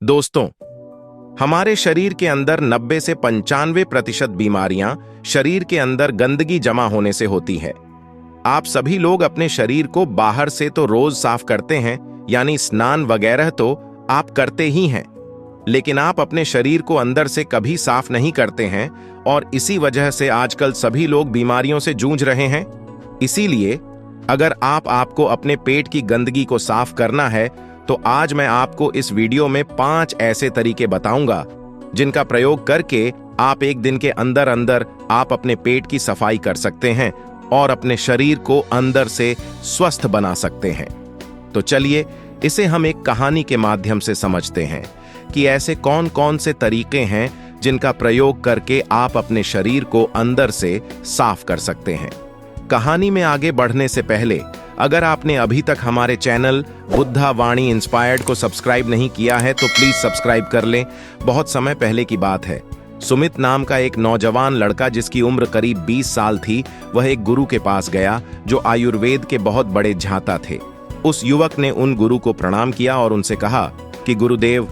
दोस्तों, हमारे शरीर के अंदर 90 से 95% बीमारियां शरीर के अंदर गंदगी जमा होने से होती है। आप सभी लोग अपने शरीर को बाहर से तो रोज साफ करते हैं, यानी स्नान वगैरह तो आप करते ही हैं, लेकिन आप अपने शरीर को अंदर से कभी साफ नहीं करते हैं और इसी वजह से आजकल सभी लोग बीमारियों से जूझ रहे हैं। इसीलिए अगर आपको अपने पेट की गंदगी को साफ करना है तो आज मैं आपको इस वीडियो में 5 ऐसे तरीके बताऊंगा जिनका प्रयोग करके आप एक दिन के अंदर अंदर आप अपने पेट की सफाई कर सकते हैं और अपने शरीर को अंदर से स्वस्थ बना सकते हैं। तो चलिए इसे हम एक कहानी के माध्यम से समझते हैं कि ऐसे कौन कौन से तरीके हैं जिनका प्रयोग करके आप अपने शरीर को अंदर से साफ कर सकते हैं। कहानी में आगे बढ़ने से पहले अगर आपने अभी तक हमारे चैनल बुद्धा वाणी इंस्पायर्ड को सब्सक्राइब नहीं किया है तो प्लीज सब्सक्राइब कर लें। बहुत समय पहले की बात है, सुमित नाम का एक नौजवान लड़का जिसकी उम्र करीब 20 साल थी, वह एक गुरु के पास गया जो आयुर्वेद के बहुत बड़े झांता थे। उस युवक ने उन गुरु को प्रणाम किया और उनसे कहा कि गुरुदेव,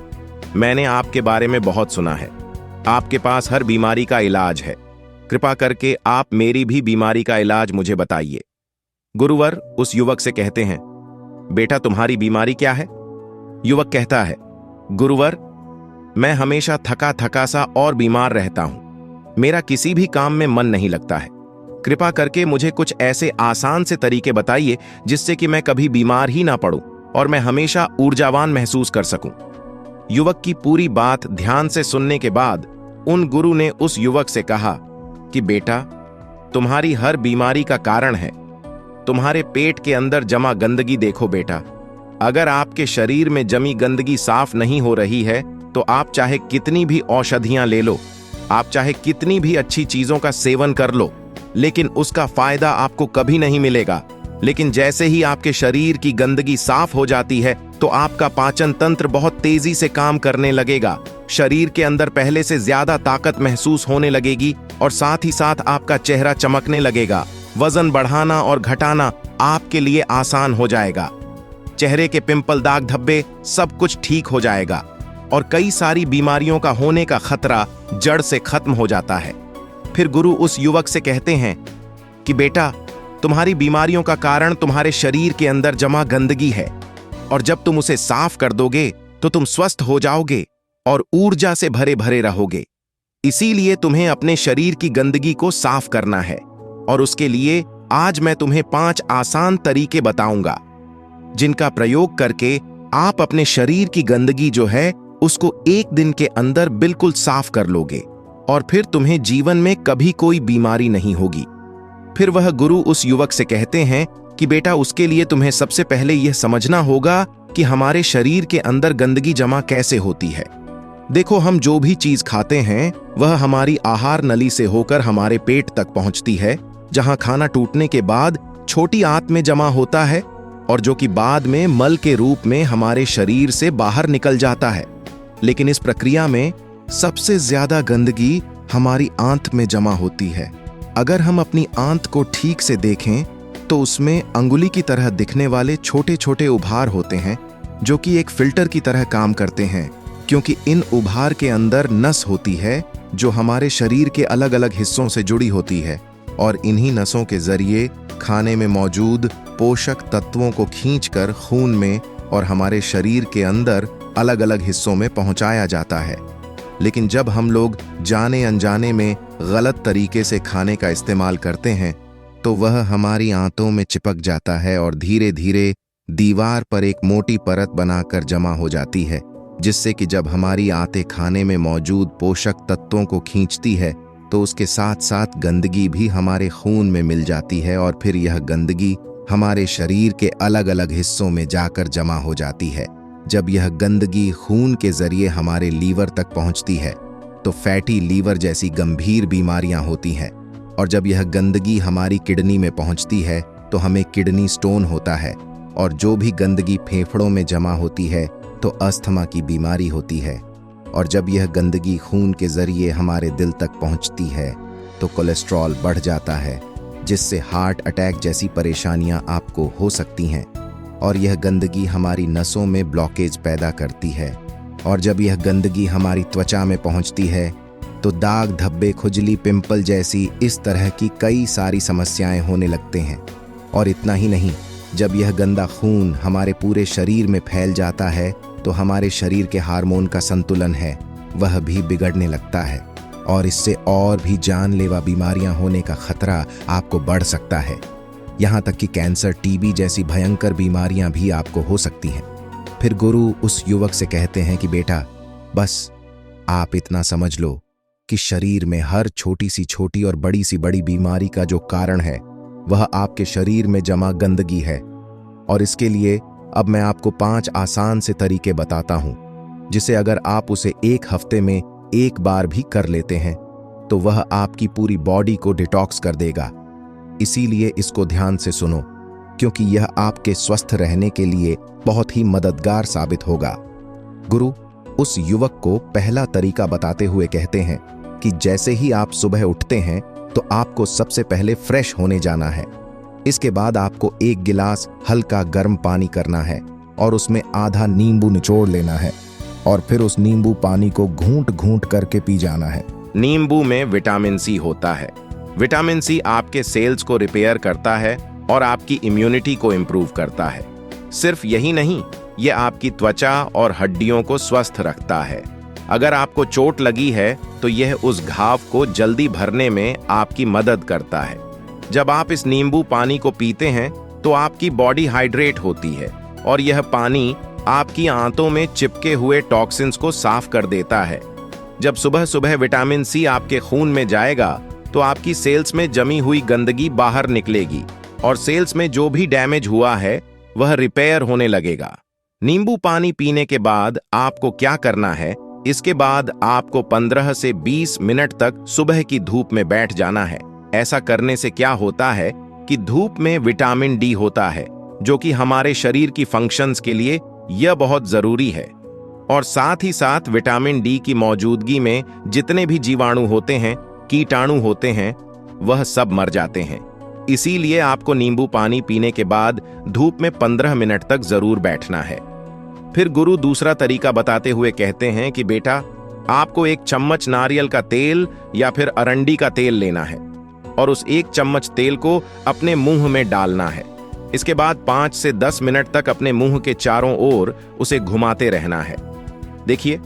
मैंने आपके बारे में बहुत सुना है, आपके पास हर बीमारी का इलाज है, कृपा करके आप मेरी भी बीमारी का इलाज मुझे बताइए। गुरुवर उस युवक से कहते हैं, बेटा तुम्हारी बीमारी क्या है? युवक कहता है, गुरुवर मैं हमेशा थका थका सा और बीमार रहता हूं, मेरा किसी भी काम में मन नहीं लगता है, कृपा करके मुझे कुछ ऐसे आसान से तरीके बताइए जिससे कि मैं कभी बीमार ही ना पड़ूं और मैं हमेशा ऊर्जावान महसूस कर सकूं। युवक की पूरी बात ध्यान से सुनने के बाद उन गुरु ने उस युवक से कहा कि बेटा तुम्हारी हर बीमारी का कारण है तुम्हारे पेट के अंदर जमा गंदगी। देखो बेटा, अगर आपके शरीर में जमी गंदगी साफ नहीं हो रही है तो आप चाहे कितनी भी औषधियां ले लो, आप चाहे कितनी भी अच्छी चीजों का सेवन कर लो, लेकिन उसका फायदा आपको कभी नहीं मिलेगा। लेकिन जैसे ही आपके शरीर की गंदगी साफ हो जाती है तो आपका पाचन तंत्र बहुत तेजी से काम करने लगेगा, शरीर के अंदर पहले से ज्यादा ताकत महसूस होने लगेगी और साथ ही साथ आपका चेहरा चमकने लगेगा। वजन बढ़ाना और घटाना आपके लिए आसान हो जाएगा, चेहरे के पिंपल, दाग धब्बे सब कुछ ठीक हो जाएगा और कई सारी बीमारियों का होने का खतरा जड़ से खत्म हो जाता है। फिर गुरु उस युवक से कहते हैं कि बेटा तुम्हारी बीमारियों का कारण तुम्हारे शरीर के अंदर जमा गंदगी है और जब तुम उसे साफ कर दोगे तो तुम स्वस्थ हो जाओगे और ऊर्जा से भरे भरे रहोगे। इसीलिए तुम्हें अपने शरीर की गंदगी को साफ करना है और उसके लिए आज मैं तुम्हें 5 आसान तरीके बताऊंगा जिनका प्रयोग करके आप अपने शरीर की गंदगी जो है उसको एक दिन के अंदर बिल्कुल साफ कर लोगे और फिर तुम्हें जीवन में कभी कोई बीमारी नहीं होगी। फिर वह गुरु उस युवक से कहते हैं कि बेटा उसके लिए तुम्हें सबसे पहले यह समझना होगा कि हमारे शरीर के अंदर गंदगी जमा कैसे होती है। देखो, हम जो भी चीज खाते हैं वह हमारी आहार नली से होकर हमारे पेट तक पहुंचती है, जहां खाना टूटने के बाद छोटी आंत में जमा होता है और जो कि बाद में मल के रूप में हमारे शरीर से बाहर निकल जाता है। लेकिन इस प्रक्रिया में सबसे ज्यादा गंदगी हमारी आंत में जमा होती है। अगर हम अपनी आंत को ठीक से देखें तो उसमें अंगुली की तरह दिखने वाले छोटे छोटे उभार होते हैं जो कि एक फिल्टर की तरह काम करते हैं, क्योंकि इन उभार के अंदर नस होती है जो हमारे शरीर के अलग अलग हिस्सों से जुड़ी होती है और इन्हीं नसों के जरिए खाने में मौजूद पोषक तत्वों को खींचकर खून में और हमारे शरीर के अंदर अलग अलग हिस्सों में पहुंचाया जाता है। लेकिन जब हम लोग जाने अनजाने में गलत तरीके से खाने का इस्तेमाल करते हैं तो वह हमारी आंतों में चिपक जाता है और धीरे धीरे दीवार पर एक मोटी परत बनाकर जमा हो जाती है, जिससे कि जब हमारी आंतें खाने में मौजूद पोषक तत्वों को खींचती है तो उसके साथ साथ गंदगी भी हमारे खून में मिल जाती है और फिर यह गंदगी हमारे शरीर के अलग अलग हिस्सों में जाकर जमा हो जाती है। जब यह गंदगी खून के जरिए हमारे लीवर तक पहुंचती है तो फैटी लीवर जैसी गंभीर बीमारियां होती हैं और जब यह गंदगी हमारी किडनी में पहुंचती है तो हमें किडनी स्टोन होता है और जो भी गंदगी फेफड़ों में जमा होती है तो अस्थमा की बीमारी होती है और जब यह गंदगी खून के जरिए हमारे दिल तक पहुंचती है तो कोलेस्ट्रॉल बढ़ जाता है, जिससे हार्ट अटैक जैसी परेशानियां आपको हो सकती हैं और यह गंदगी हमारी नसों में ब्लॉकेज पैदा करती है और जब यह गंदगी हमारी त्वचा में पहुंचती है तो दाग, धब्बे, खुजली, पिंपल जैसी इस तरह की कई सारी समस्याएं होने लगते हैं। और इतना ही नहीं, जब यह गंदा खून हमारे पूरे शरीर में फैल जाता है तो हमारे शरीर के हार्मोन का संतुलन है वह भी बिगड़ने लगता है और इससे और भी जानलेवा बीमारियां होने का खतरा आपको बढ़ सकता है। यहाँ तक कि कैंसर, टीबी जैसी भयंकर बीमारियां भी आपको हो सकती हैं। फिर गुरु उस युवक से कहते हैं कि बेटा, बस आप इतना समझ लो कि शरीर में हर छोटी सी और बड़ी सी बड़ी बीमारी का जो कारण है वह आपके शरीर में जमा गंदगी है। और इसके लिए अब मैं आपको 5 आसान से तरीके बताता हूं, जिसे अगर आप उसे 1 हफ्ते में 1 बार भी कर लेते हैं तो वह आपकी पूरी बॉडी को डिटॉक्स कर देगा। इसीलिए इसको ध्यान से सुनो, क्योंकि यह आपके स्वस्थ रहने के लिए बहुत ही मददगार साबित होगा। गुरु उस युवक को पहला तरीका बताते हुए कहते हैं कि जैसे ही आप सुबह उठते हैं तो आपको सबसे पहले फ्रेश होने जाना है। इसके बाद आपको 1 गिलास हल्का गर्म पानी करना है और उसमें आधा नींबू निचोड़ लेना है और फिर उस नींबू पानी को घूंट घूंट करके पी जाना है। नींबू में विटामिन सी होता है। विटामिन सी आपके सेल्स को रिपेयर करता है और आपकी इम्यूनिटी को इम्प्रूव करता है। सिर्फ यही नहीं, यह आपकी त्वचा और हड्डियों को स्वस्थ रखता है। अगर आपको चोट लगी है तो यह उस घाव को जल्दी भरने में आपकी मदद करता है। जब आप इस नींबू पानी को पीते हैं तो आपकी बॉडी हाइड्रेट होती है और यह पानी आपकी आंतों में चिपके हुए टॉक्सिन्स को साफ कर देता है। जब सुबह सुबह विटामिन सी आपके खून में जाएगा तो आपकी सेल्स में जमी हुई गंदगी बाहर निकलेगी और सेल्स में जो भी डैमेज हुआ है वह रिपेयर होने लगेगा। नींबू पानी पीने के बाद आपको क्या करना है? इसके बाद आपको 15 से 20 मिनट तक सुबह की धूप में बैठ जाना है। ऐसा करने से क्या होता है कि धूप में विटामिन डी होता है, जो कि हमारे शरीर की फंक्शंस के लिए यह बहुत जरूरी है। और साथ ही साथ विटामिन डी की मौजूदगी में जितने भी जीवाणु होते हैं, कीटाणु होते हैं, वह सब मर जाते हैं। इसीलिए आपको नींबू पानी पीने के बाद धूप में 15 मिनट तक जरूर बैठना है। फिर गुरु दूसरा तरीका बताते हुए कहते हैं कि बेटा, आपको 1 चम्मच नारियल का तेल या फिर अरंडी का तेल लेना है और उस 1 चम्मच तेल को अपने मुंह में डालना है। इसके बाद 5 से 10 मिनट तक अपने मुंह के चारों ओर उसे घुमाते रहना है। देखिए,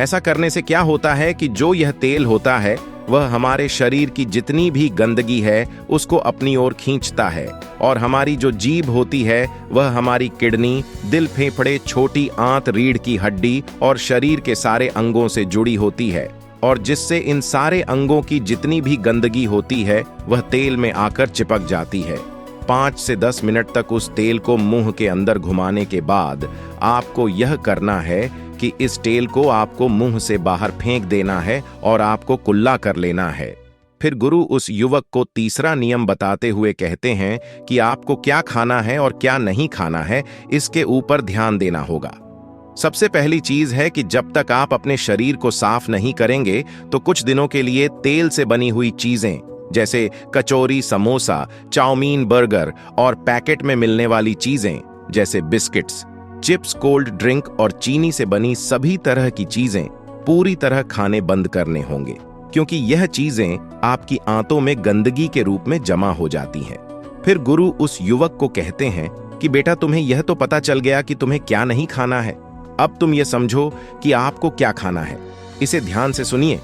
ऐसा करने से क्या होता है कि जो यह तेल होता है वह हमारे शरीर की जितनी भी गंदगी है उसको अपनी ओर खींचता है और हमारी जो जीभ होती है वह हमारी किडनी, दिल, फेफड़े, छोटी आंत, रीढ़ की हड्डी और शरीर के सारे अंगों से जुड़ी होती है और जिससे इन सारे अंगों की जितनी भी गंदगी होती है वह तेल में आकर चिपक जाती है। 5 से 10 मिनट तक उस तेल को मुंह के अंदर घुमाने के बाद आपको यह करना है कि इस तेल को आपको मुंह से बाहर फेंक देना है और आपको कुल्ला कर लेना है। फिर गुरु उस युवक को तीसरा नियम बताते हुए कहते हैं कि आपको क्या खाना है और क्या नहीं खाना है, इसके ऊपर ध्यान देना होगा। सबसे पहली चीज है कि जब तक आप अपने शरीर को साफ नहीं करेंगे तो कुछ दिनों के लिए तेल से बनी हुई चीजें जैसे कचौरी, समोसा, चाउमीन, बर्गर और पैकेट में मिलने वाली चीजें जैसे बिस्किट्स, चिप्स, कोल्ड ड्रिंक और चीनी से बनी सभी तरह की चीजें पूरी तरह खाने बंद करने होंगे, क्योंकि यह चीजें आपकी आंतों में गंदगी के रूप में जमा हो जाती हैं। फिर गुरु उस युवक को कहते हैं कि बेटा, तुम्हें यह तो पता चल गया कि तुम्हें क्या नहीं खाना है। अब तुम यह समझो कि आपको क्या खाना है। इसे ध्यान से सुनिए।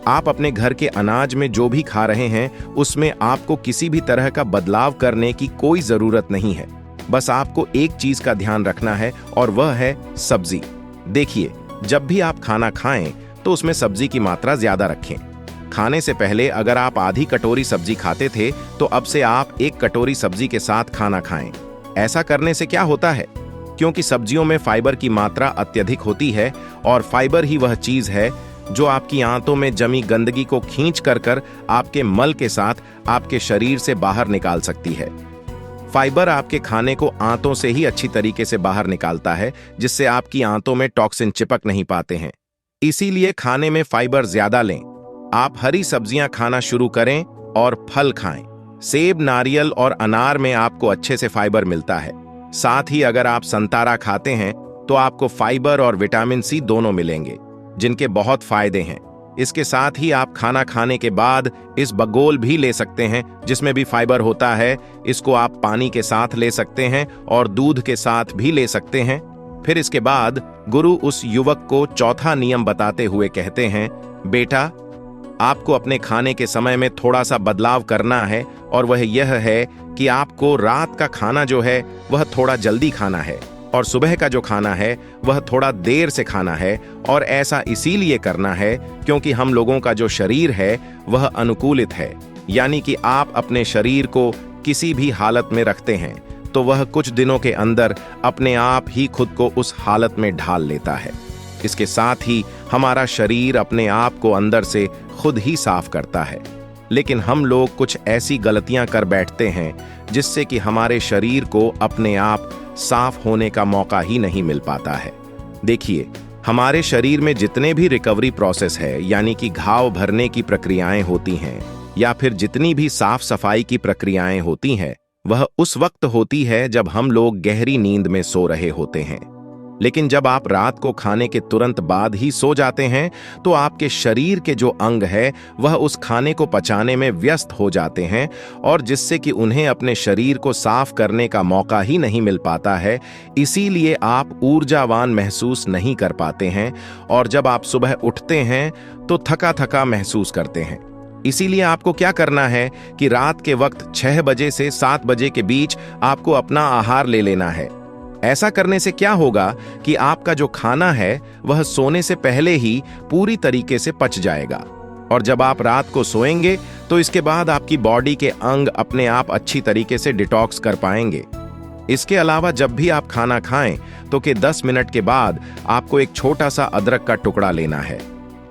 आप अपने घर के अनाज में जो भी खा रहे हैं उसमें आपको किसी भी तरह का बदलाव करने की कोई जरूरत नहीं है। बस आपको एक चीज का ध्यान रखना है और वह है सब्जी। देखिए, जब भी आप खाना खाएं तो उसमें सब्जी की मात्रा ज्यादा रखें। खाने से पहले अगर आप आधी कटोरी सब्जी खाते थे तो अब से आप 1 कटोरी सब्जी के साथ खाना खाएं। ऐसा करने से क्या होता है, क्योंकि सब्जियों में फाइबर की मात्रा अत्यधिक होती है और फाइबर ही वह चीज है जो आपकी आंतों में जमी गंदगी को खींच कर आपके मल के साथ आपके शरीर से बाहर निकाल सकती है। फाइबर आपके खाने को आंतों से ही अच्छी तरीके से बाहर निकालता है, जिससे आपकी आंतों में टॉक्सिन चिपक नहीं पाते हैं। इसीलिए खाने में फाइबर ज्यादा लें। आप हरी सब्जियां खाना शुरू करें और फल खाएं। सेब, नारियल और अनार में आपको अच्छे से फाइबर मिलता है। साथ ही अगर आप संतरा खाते हैं तो आपको फाइबर और विटामिन सी दोनों मिलेंगे, जिनके बहुत फायदे हैं। इसके साथ ही आप खाना खाने के बाद इस बगोल भी ले सकते हैं, जिसमें भी फाइबर होता है। इसको आप पानी के साथ ले सकते हैं और दूध के साथ भी ले सकते हैं। फिर इसके बाद गुरु उस युवक को चौथा नियम बताते हुए कहते हैं, बेटा, आपको अपने खाने के समय में थोड़ा सा बदलाव करना है, और वह यह है कि आपको रात का खाना जो है वह थोड़ा जल्दी खाना है, और सुबह का जो खाना है वह थोड़ा देर से खाना है। और ऐसा इसीलिए करना है क्योंकि हम लोगों का जो शरीर है वह अनुकूलित है, यानी कि आप अपने शरीर को किसी भी हालत में रखते हैं तो वह कुछ दिनों के अंदर अपने आप ही खुद को उस हालत में ढाल लेता है। इसके साथ ही हमारा शरीर अपने आप को अंदर से खुद ही साफ करता है। लेकिन हम लोग कुछ ऐसी गलतियां कर बैठते हैं जिससे कि हमारे शरीर को अपने आप साफ होने का मौका ही नहीं मिल पाता है। देखिए, हमारे शरीर में जितने भी रिकवरी प्रोसेस है, यानी कि घाव भरने की प्रक्रियाएं होती हैं या फिर जितनी भी साफ सफाई की प्रक्रियाएं होती हैं, वह उस वक्त होती है जब हम लोग गहरी नींद में सो रहे होते हैं। लेकिन जब आप रात को खाने के तुरंत बाद ही सो जाते हैं तो आपके शरीर के जो अंग है वह उस खाने को पचाने में व्यस्त हो जाते हैं, और जिससे कि उन्हें अपने शरीर को साफ करने का मौका ही नहीं मिल पाता है। इसीलिए आप ऊर्जावान महसूस नहीं कर पाते हैं, और जब आप सुबह उठते हैं तो थका थका महसूस करते हैं। इसीलिए आपको क्या करना है कि रात के वक्त 6 बजे से 7 बजे के बीच आपको अपना आहार ले लेना है। ऐसा करने से क्या होगा कि आपका जो खाना है वह सोने से पहले ही पूरी तरीके से पच जाएगा, और जब आप रात को सोएंगे तो इसके बाद आपकी बॉडी के अंग अपने आप अच्छी तरीके से डिटॉक्स कर पाएंगे। इसके अलावा जब भी आप खाना खाएं तो 10 मिनट के बाद आपको एक छोटा सा अदरक का टुकड़ा लेना है,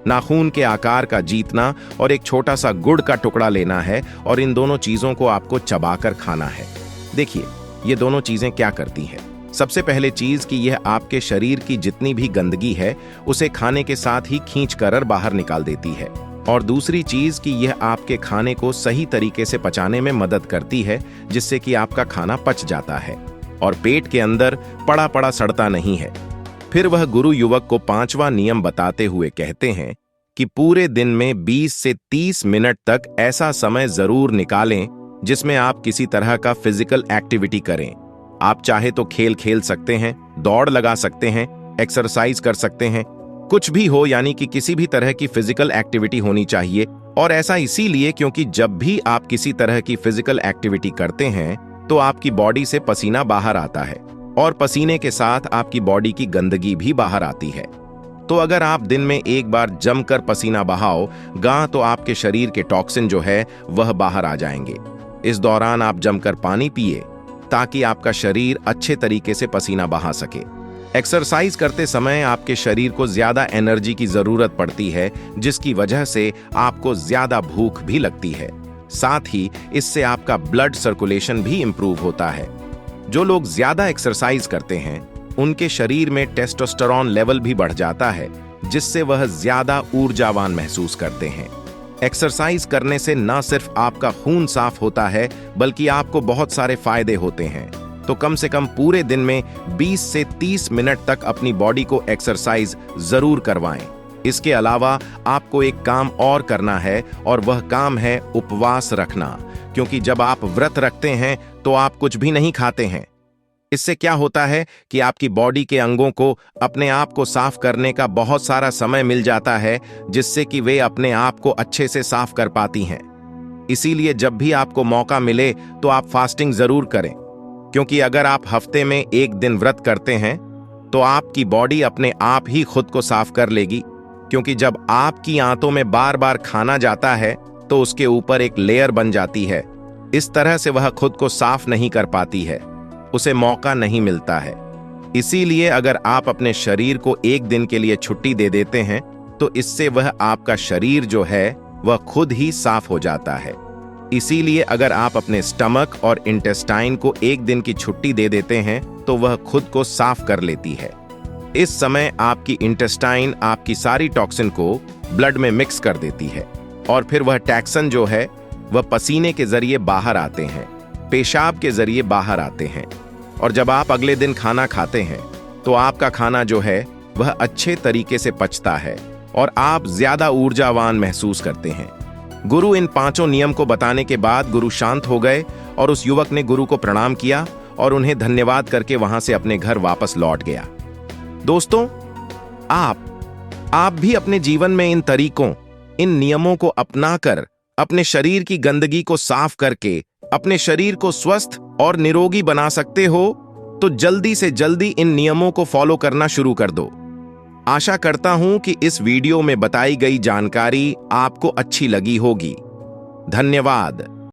नाखून के आकार का जीतना, और एक छोटा सा गुड़ का टुकड़ा लेना है, और इन दोनों चीजों को आपको चबाकर खाना है। देखिए, ये दोनों चीजें क्या करती हैं। सबसे पहले चीज कि यह आपके शरीर की जितनी भी गंदगी है उसे खाने के साथ ही खींच कर बाहर निकाल देती है, और दूसरी चीज कि यह आपके खाने को सही तरीके से पचाने में मदद करती है, जिससे कि आपका खाना पच जाता है और पेट के अंदर पड़ा पड़ा सड़ता नहीं है। फिर वह गुरु युवक को 5वां नियम बताते हुए कहते हैं कि पूरे दिन में 20 से 30 मिनट तक ऐसा समय जरूर निकालें जिसमें आप किसी तरह का फिजिकल एक्टिविटी करें। आप चाहे तो खेल खेल सकते हैं, दौड़ लगा सकते हैं, एक्सरसाइज कर सकते हैं, कुछ भी हो, यानी कि किसी भी तरह की फिजिकल एक्टिविटी होनी चाहिए। और ऐसा इसीलिए क्योंकि जब भी आप किसी तरह की फिजिकल एक्टिविटी करते हैं तो आपकी बॉडी से पसीना बाहर आता है, और पसीने के साथ आपकी बॉडी की गंदगी भी बाहर आती है। तो अगर आप दिन में एक बार जमकर पसीना बहाओगे तो आपके शरीर के टॉक्सिन जो है वह बाहर आ जाएंगे। इस दौरान आप जमकर पानी पिए ताकि आपका शरीर अच्छे तरीके से पसीना बहा सके। एक्सरसाइज करते समय आपके शरीर को ज्यादा एनर्जी की जरूरत पड़ती है, जिसकी वजह से आपको ज्यादा भूख भी लगती है। साथ ही इससे आपका ब्लड सर्कुलेशन भी इंप्रूव होता है। जो लोग ज्यादा एक्सरसाइज करते हैं उनके शरीर में टेस्टोस्टेरोन लेवल भी बढ़ जाता है, जिससे वह ज्यादा ऊर्जावान महसूस करते हैं। एक्सरसाइज करने से न सिर्फ आपका खून साफ होता है बल्कि आपको बहुत सारे फायदे होते हैं। तो कम से कम पूरे दिन में 20 से 30 मिनट तक अपनी बॉडी को एक्सरसाइज जरूर करवाएं। इसके अलावा आपको एक काम और करना है, और वह काम है उपवास रखना, क्योंकि जब आप व्रत रखते हैं तो आप कुछ भी नहीं खाते हैं। इससे क्या होता है कि आपकी बॉडी के अंगों को अपने आप को साफ करने का बहुत सारा समय मिल जाता है, जिससे कि वे अपने आप को अच्छे से साफ कर पाती हैं। इसीलिए जब भी आपको मौका मिले तो आप फास्टिंग जरूर करें, क्योंकि अगर आप हफ्ते में एक दिन व्रत करते हैं तो आपकी बॉडी अपने आप ही खुद को साफ कर लेगी, क्योंकि जब आपकी आंतों में बार बार खाना जाता है तो उसके ऊपर एक लेयर बन जाती है। इस तरह से वह खुद को साफ नहीं कर पाती है, उसे मौका नहीं मिलता है। इसीलिए अगर आप अपने शरीर को एक दिन के लिए छुट्टी दे देते हैं तो इससे वह आपका शरीर जो है वह खुद ही साफ हो जाता है। इसीलिए अगर आप अपने स्टमक और इंटेस्टाइन को एक दिन की छुट्टी दे देते हैं तो वह खुद को साफ कर लेती है। इस समय आपकी इंटेस्टाइन आपकी सारी टॉक्सिन को ब्लड में मिक्स कर देती है, और फिर वह टॉक्सिन जो है वह पसीने के जरिए बाहर आते हैं, पेशाब के जरिए बाहर आते हैं। और जब आप अगले दिन खाना खाते हैं तो आपका खाना जो है वह अच्छे तरीके से पचता है और आप ज्यादा ऊर्जावान महसूस करते हैं। गुरु इन 5 नियम को बताने के बाद गुरु शांत हो गए और उस युवक ने गुरु को प्रणाम किया और उन्हें धन्यवाद करके वहां से अपने घर वापस लौट गया। दोस्तों, आप भी अपने जीवन में इन तरीकों, इन नियमों को अपनाकर अपने शरीर की गंदगी को साफ करके अपने शरीर को स्वस्थ और निरोगी बना सकते हो। तो जल्दी से जल्दी इन नियमों को फॉलो करना शुरू कर दो। आशा करता हूं कि इस वीडियो में बताई गई जानकारी आपको अच्छी लगी होगी। धन्यवाद।